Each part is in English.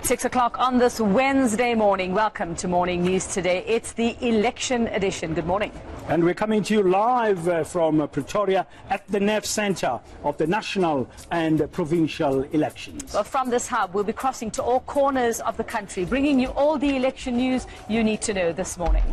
6 o'clock on this Wednesday morning. Welcome to Morning News Today. It's the election edition. Good morning. And we're coming to you live from Pretoria at the NEF Centre of the national and provincial elections. Well, from this hub, we'll be crossing to all corners of the country, bringing you all the election news you need to know this morning.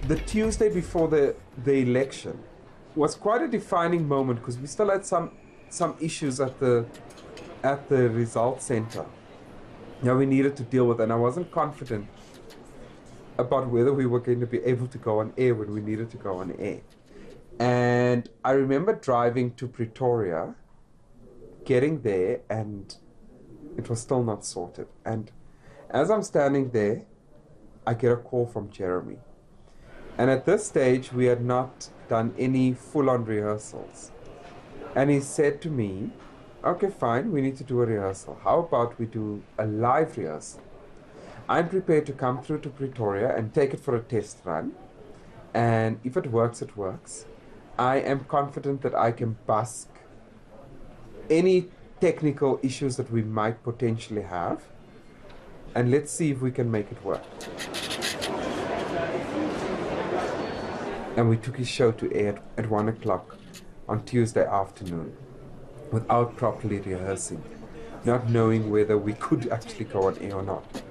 The Tuesday before the election was quite a defining moment because we still had some issues at the results center that we needed to deal with, and I wasn't confident about whether we were going to be able to go on air when we needed to go on air. And I remember driving to Pretoria, getting there, and it was still not sorted. And as I'm standing there, I get a call from Jeremy. And at this stage, we had not done any full-on rehearsals. And he said to me, okay, fine, we need to do a rehearsal. How about we do a live rehearsal? I'm prepared to come through to Pretoria and take it for a test run. And if it works, it works. I am confident that I can busk any technical issues that we might potentially have. And let's see if we can make it work. And we took his show to air at 1 o'clock on Tuesday afternoon without properly rehearsing, not knowing whether we could actually go on air or not.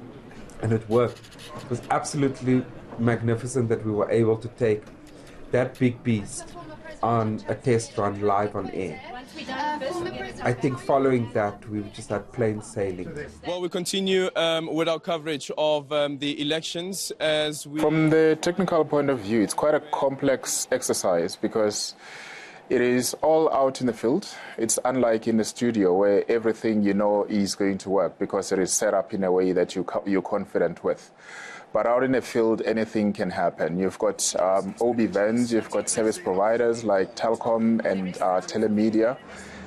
And it worked. It was absolutely magnificent that we were able to take that big beast on a test run live on air. I think following that, we just had plain sailing. Well, we continue with our coverage of the elections as we... From the technical point of view, it's quite a complex exercise because it is all out in the field. It's unlike in the studio where everything you know is going to work because it is set up in a way that you're confident with. But out in the field, anything can happen. You've got OB vans, you've got service providers like Telkom and Telemedia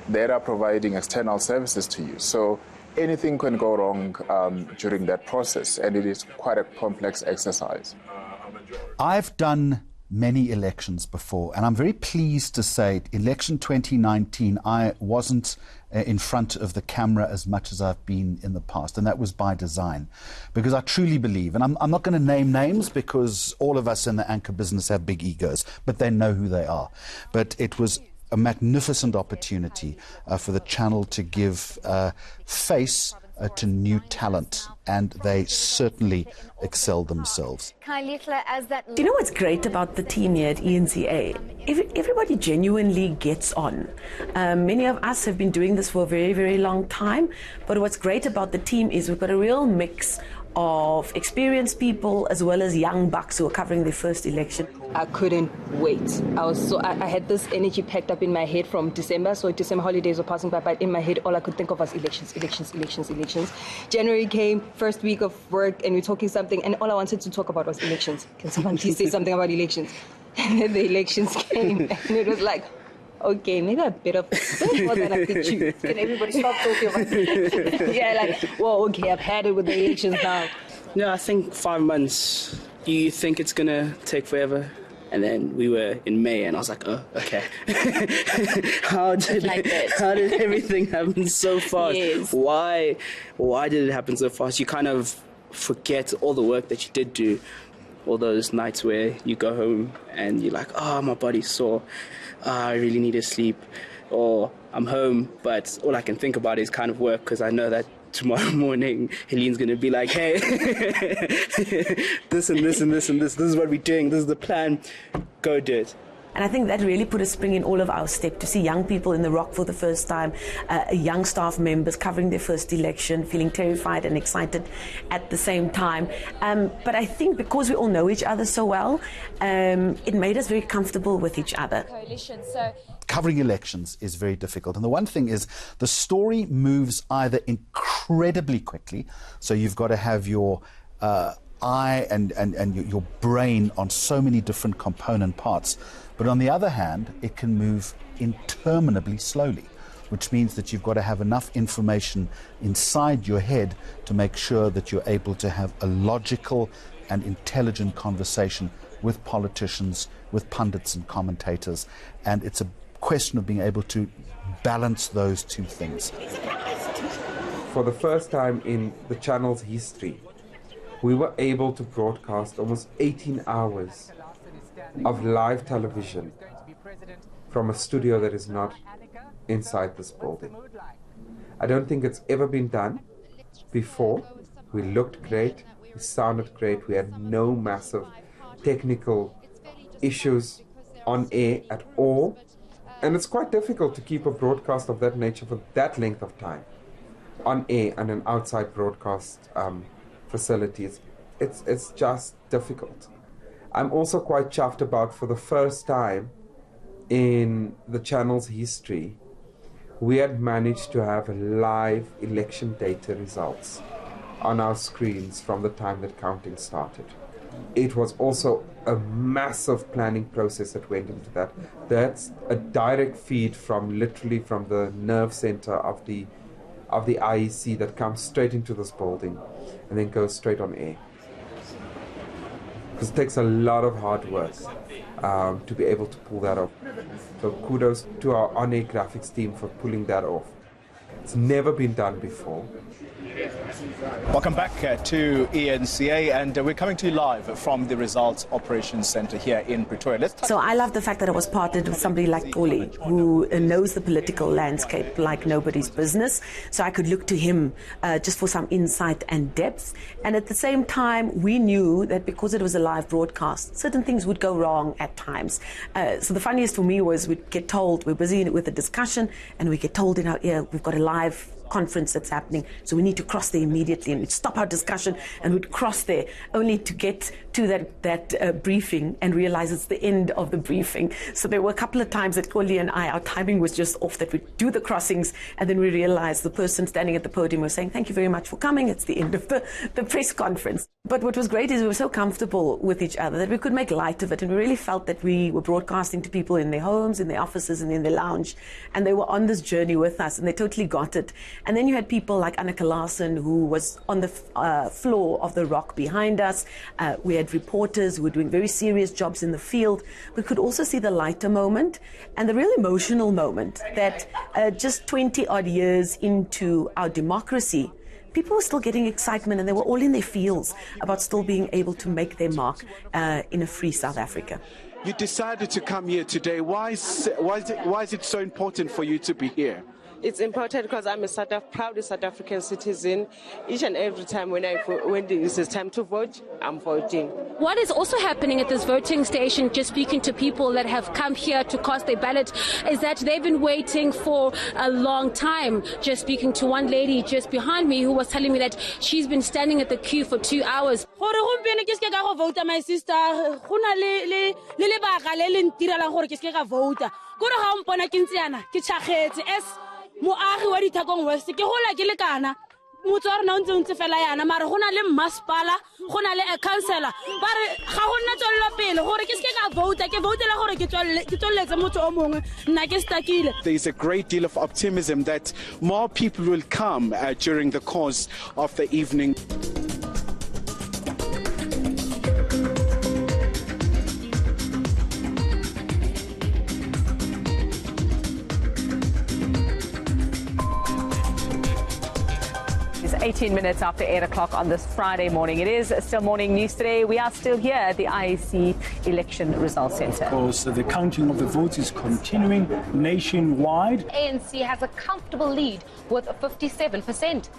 that are providing external services to you. So anything can go wrong during that process, and it is quite a complex exercise. I've done many elections before, and I'm very pleased to say election 2019, I wasn't in front of the camera as much as I've been in the past, and that was by design, because I truly believe, and I'm not going to name names because all of us in the anchor business have big egos, but they know who they are. But it was a magnificent opportunity for the channel to give face to new talent, and they certainly excelled themselves. You know what's great about the team here at ENCA? Everybody genuinely gets on. Many of us have been doing this for a very, very long time, but what's great about the team is we've got a real mix of experienced people as well as young bucks who are covering their first election. I couldn't wait. I had this energy packed up in my head from December, so December holidays were passing by, but in my head all I could think of was elections. January came, first week of work, and we're talking something, and all I wanted to talk about was elections. Can someone please say something about elections? And then the elections came, and it was like, okay, maybe a bit more than I could choose. Can everybody stop talking about it? Yeah, like, well, okay, I've had it with the elections now. Yeah, I think 5 months. You think it's going to take forever? And then we were in May, and I was like, oh, okay. How did everything happen so fast? Yes. Why did it happen so fast? You kind of forget all the work that you did do. All those nights where you go home and you're like, oh, my body's sore. I really need to sleep. Or I'm home, but all I can think about is kind of work because I know that tomorrow morning Helene's going to be like, hey, this and this and this and this. This is what we're doing. This is the plan. Go do it. And I think that really put a spring in all of our step to see young people in the Rock for the first time, young staff members covering their first election, feeling terrified and excited at the same time. But I think because we all know each other so well, it made us very comfortable with each other. Covering elections is very difficult. And the one thing is the story moves either incredibly quickly, so you've got to have your eye and your brain on so many different component parts. But on the other hand, it can move interminably slowly. which means that you've got to have enough information inside your head to make sure that you're able to have a logical and intelligent conversation with politicians, with pundits and commentators. And it's a question of being able to balance those two things. For the first time in the channel's history, we were able to broadcast almost 18 hours of live television from a studio that is not inside this building. I don't think it's ever been done before. We looked great, we sounded great, we had no massive technical issues on air at all. And it's quite difficult to keep a broadcast of that nature for that length of time on air and an outside broadcast facilities. It's just difficult. I'm also quite chuffed about, for the first time in the channel's history, we had managed to have live election data results on our screens from the time that counting started. It was also a massive planning process that went into that. That's a direct feed from literally from the nerve center of the IEC that comes straight into this building and then goes straight on air. Because it takes a lot of hard work to be able to pull that off. So kudos to our on-air graphics team for pulling that off. It's never been done before. Welcome back to ENCA, and we're coming to you live from the Results Operations Centre here in Pretoria. So I love the fact that I was partnered with somebody like Xoli, who knows the political landscape like nobody's business. So I could look to him just for some insight and depth. And at the same time, we knew that because it was a live broadcast, certain things would go wrong at times. So the funniest for me was we'd get told we're busy with a discussion, and we get told in our ear we've got a live conference that's happening, so we need to cross there immediately, and we'd stop our discussion and we'd cross there, only to get to that briefing and realize it's the end of the briefing. So there were a couple of times that Xoli and I, our timing was just off, that we'd do the crossings and then we realized the person standing at the podium was saying, thank you very much for coming, it's the end of the press conference. But what was great is we were so comfortable with each other that we could make light of it, and we really felt that we were broadcasting to people in their homes, in their offices and in their lounge, and they were on this journey with us and they totally got it. And then you had people like Anneke Larsen, who was on the floor of the rock behind us. We had reporters who were doing very serious jobs in the field. We could also see the lighter moment and the real emotional moment that just 20 odd years into our democracy, people were still getting excitement, and they were all in their fields about still being able to make their mark in a free South Africa. You decided to come here today. Why is it so important for you to be here? It's important because I'm a proud South African citizen. Each and every time when it's time to vote, I'm voting. What is also happening at this voting station, just speaking to people that have come here to cast their ballot, is that they've been waiting for a long time. Just speaking to one lady just behind me who was telling me that she's been standing at the queue for 2 hours. My sister, moagi wa Dithakong West ke gola ke lekana motse wa rona o ntse fela yana mara go na le masepala go na le a councillor ba re ga go nna tswella pele gore ke se ka vote ke voutela gore ke tswelletse motho o mongwe nna ke stakile. There is a great deal of optimism that more people will come during the course of the evening. It's 18 minutes after 8 o'clock on this Friday morning. It is still morning news today. We are still here at the IEC Election Results Centre. Of course, the counting of the votes is continuing nationwide. ANC has a comfortable lead with 57%.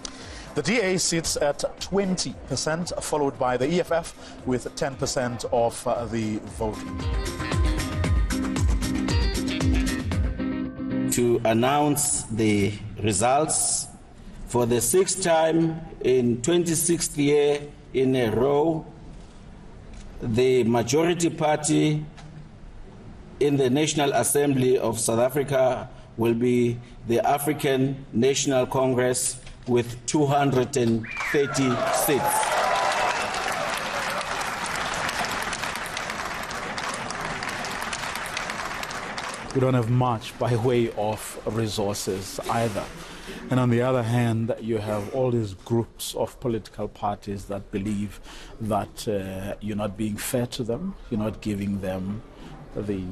The DA sits at 20%, followed by the EFF with 10% of the vote. To announce the results for the 6th time in 26th year in a row, the majority party in the National Assembly of South Africa will be the African National Congress with 230 seats. We don't have much by way of resources either. And on the other hand, you have all these groups of political parties that believe that you're not being fair to them, you're not giving them the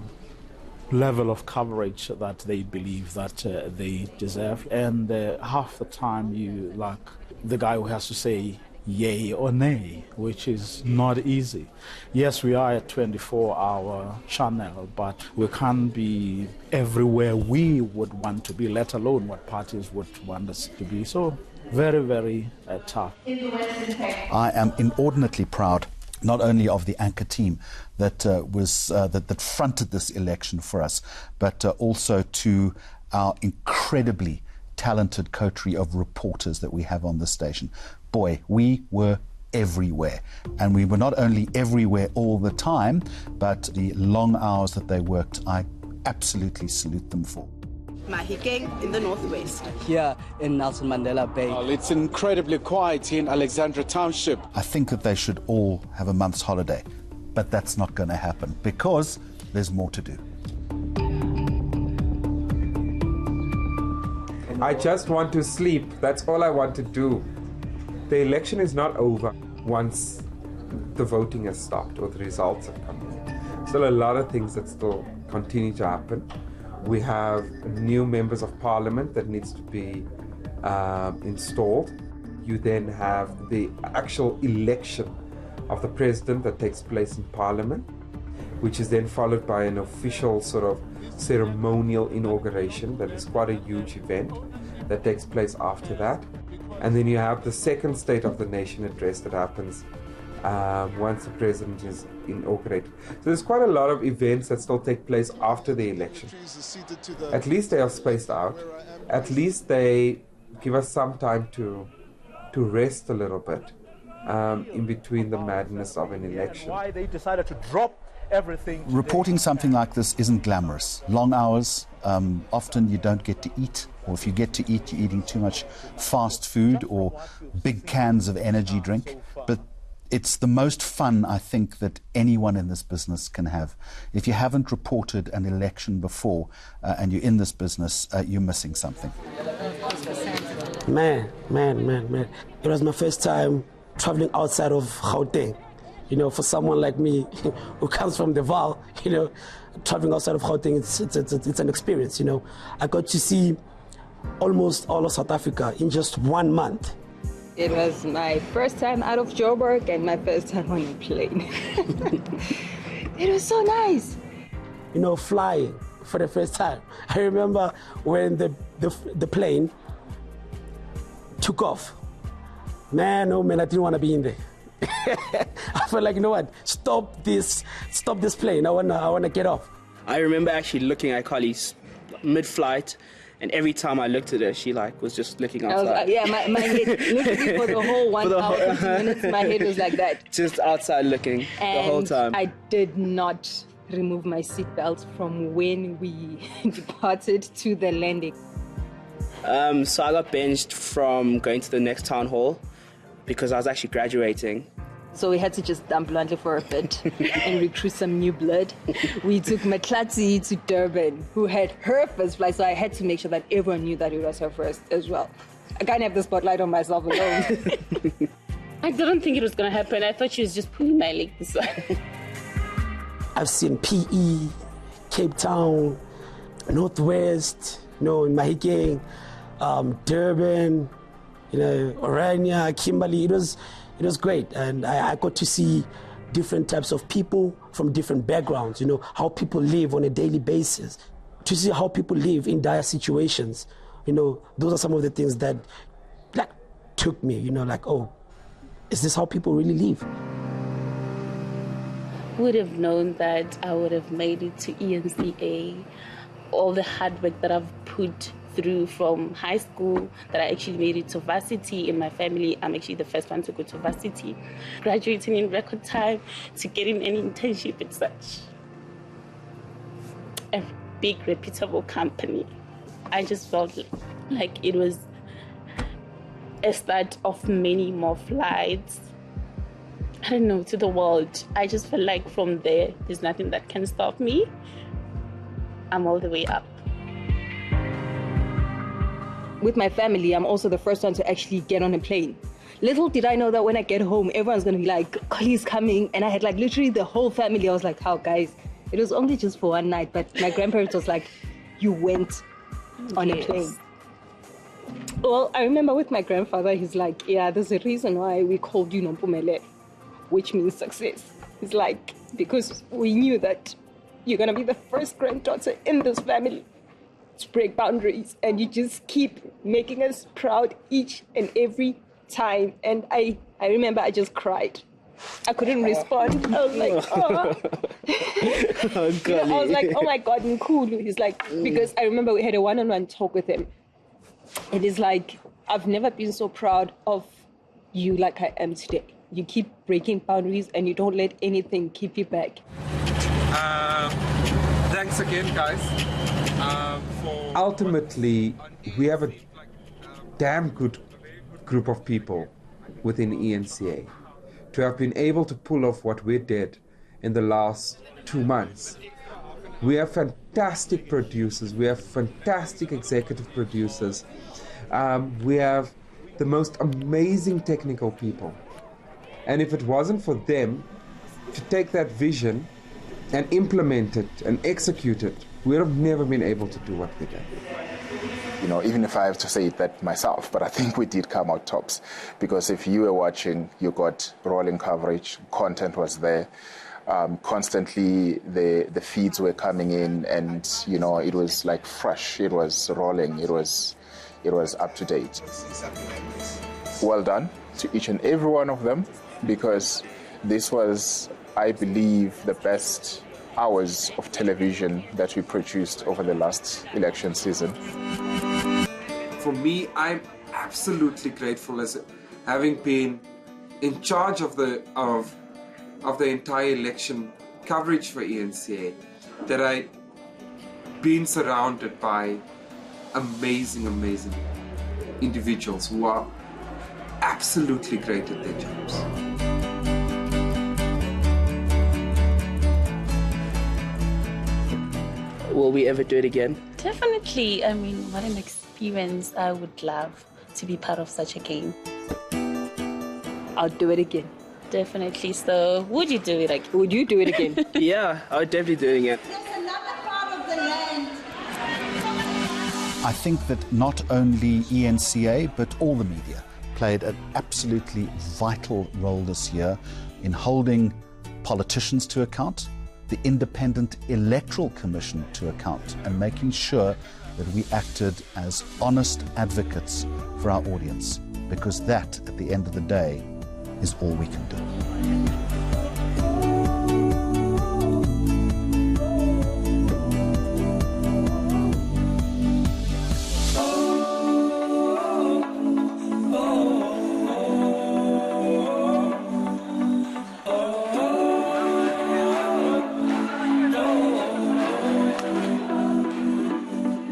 level of coverage that they believe that they deserve. And half the time you like the guy who has to say yay or nay, which is not easy. Yes, we are a 24-hour channel, but we can't be everywhere we would want to be, let alone what parties would want us to be. So very, very tough. I am inordinately proud not only of the anchor team that that fronted this election for us, but also to our incredibly talented coterie of reporters that we have on the station. Boy, we were everywhere. And we were not only everywhere all the time, but the long hours that they worked, I absolutely salute them for. Mahikeng in the northwest. Here in Nelson Mandela Bay. Well, it's incredibly quiet here in Alexandra Township. I think that they should all have a month's holiday, but that's not going to happen because there's more to do. I just want to sleep. That's all I want to do. The election is not over once the voting has stopped or the results have come in. Still a lot of things that still continue to happen. We have new members of parliament that needs to be installed. You then have the actual election of the president that takes place in parliament, which is then followed by an official sort of ceremonial inauguration that is quite a huge event that takes place after that. And then you have the second State of the Nation address that happens once the president is inaugurated. So there's quite a lot of events that still take place after the election. At least they are spaced out. At least they give us some time to rest a little bit in between the madness of an election. Why they decided to drop everything. Reporting something like this isn't glamorous. Long hours, often you don't get to eat, or if you get to eat, you're eating too much fast food or big cans of energy drink. But it's the most fun, I think, that anyone in this business can have. If you haven't reported an election before and you're in this business, you're missing something. Man. It was my first time traveling outside of Gauteng. You know, for someone like me who comes from the Vaal, you know, traveling outside of Gauteng, it's an experience, you know. I got to see almost all of South Africa in just 1 month. It was my first time out of Joburg and my first time on a plane. It was so nice. You know, flying for the first time. I remember when the plane took off. Man, oh man, I didn't want to be in there. I felt like, you know what? Stop this plane. I wanna get off. I remember actually looking at Carly's mid-flight, and every time I looked at her, she was just looking outside. My head, literally for the whole 1 hour, 50 minutes, my head was like that. Just outside looking the whole time. I did not remove my seatbelt from when we departed to the landing. So I got benched from going to the next town hall because I was actually graduating. So we had to just dump bluntly for a bit and recruit some new blood. We took Matlati to Durban, who had her first flight, so I had to make sure that everyone knew that it was her first as well. I can't have the spotlight on myself alone. I didn't think it was going to happen. I thought she was just pulling my leg this way. I've seen PE, Cape Town, Northwest, you know, in Mahikeng, Durban, you know, Orania, Kimberley. It was great, and I got to see different types of people from different backgrounds, you know, how people live on a daily basis, to see how people live in dire situations. You know, those are some of the things that took me, you know, like, oh, is this how people really live? Would have known that I would have made it to ENCA, all the hard work that I've put through from high school, that I actually made it to varsity. In my family, I'm actually the first one to go to varsity. Graduating in record time, to getting an internship at such a big, reputable company. I just felt like it was a start of many more flights, I don't know, to the world. I just felt like from there's nothing that can stop me. I'm all the way up. With my family, I'm also the first one to actually get on a plane. Little did I know that when I get home, everyone's going to be like, Collie's coming. And I had like literally the whole family. I was like, how, guys? It was only just for one night. But my grandparents was like, you went on a plane. Well, I remember with my grandfather, he's like, yeah, there's a reason why we called you Nompumele, which means success. He's like, because we knew that you're going to be the first granddaughter in this family to break boundaries. And you just keep making us proud each and every time. And I remember I just cried. I couldn't respond. I was like, oh. I was like, oh my God, Nkulu. He's like, because I remember we had a one-on-one talk with him. And he's like, I've never been so proud of you like I am today. You keep breaking boundaries and you don't let anything keep you back. Thanks again, guys. Ultimately, we have a damn good group of people within ENCA to have been able to pull off what we did in the last 2 months. We have fantastic producers, we have fantastic executive producers, we have the most amazing technical people. And if it wasn't for them to take that vision and implement it and execute it, we would have never been able to do what we did. You know, even if I have to say that myself, but I think we did come out tops, because if you were watching, you got rolling coverage, content was there, constantly the feeds were coming in, and you know, it was like fresh, it was rolling, it was up to date. Well done to each and every one of them, because this was, I believe, the best hours of television that we produced over the last election season. For me, I'm absolutely grateful as having been in charge of the entire election coverage for ENCA, that I've been surrounded by amazing individuals who are absolutely great at their jobs. Will we ever do it again? Definitely. I mean, what an experience. I would love to be part of such a game. I'll do it again. Definitely. So, would you do it again? Would you do it again? Yeah, I would definitely do it again. I think that not only ENCA, but all the media played an absolutely vital role this year in holding politicians to account, the Independent Electoral Commission to account, and making sure that we acted as honest advocates for our audience, because that, at the end of the day, is all we can do.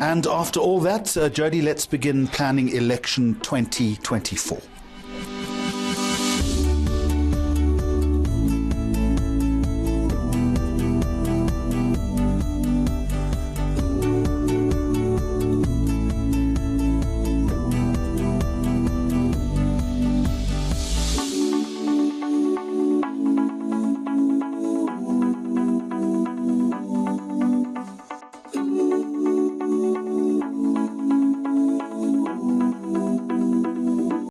And after all that, Jody, let's begin planning election 2024.